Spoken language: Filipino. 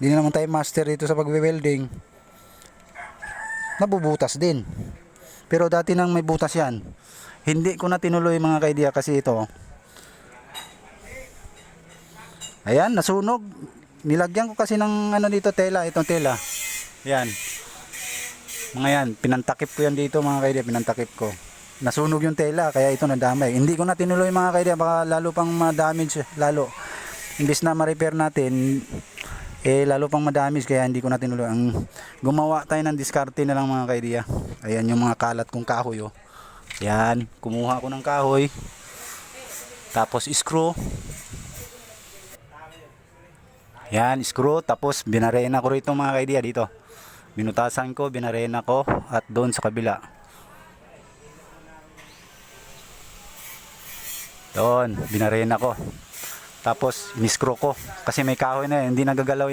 Hindi na naman tayo master dito sa pagwe-welding. Nabubutas din. Pero dati nang may butas yan. Hindi ko na tinuloy mga kaidya kasi ito. Ayan, nasunog. Nilagyan ko kasi ng ano dito, tela, itong tela. Yan. Mga yan, pinantakip ko yan dito mga kaidya, pinantakip ko. Nasunog yung tela, kaya ito nadamay. Hindi ko na tinuloy mga kaidya, baka lalo pang ma-damage, lalo. Imbis na ma-repair natin, lalo pang ma-damage, kaya hindi ko na tinuloy. Gumawa tayo ng diskarte na lang mga kaidya. Ayan yung mga kalat kong kahoy, oh. Yan, kumuha ko ng kahoy. Tapos screw. Yan, screw. Tapos binarena ko rito mga kaidya dito. Binutasan ko, binarena ko at doon sa kabila. Doon, binarena ko. Tapos, in-screw ko. Kasi may kahoy na, hindi nagagalaw yung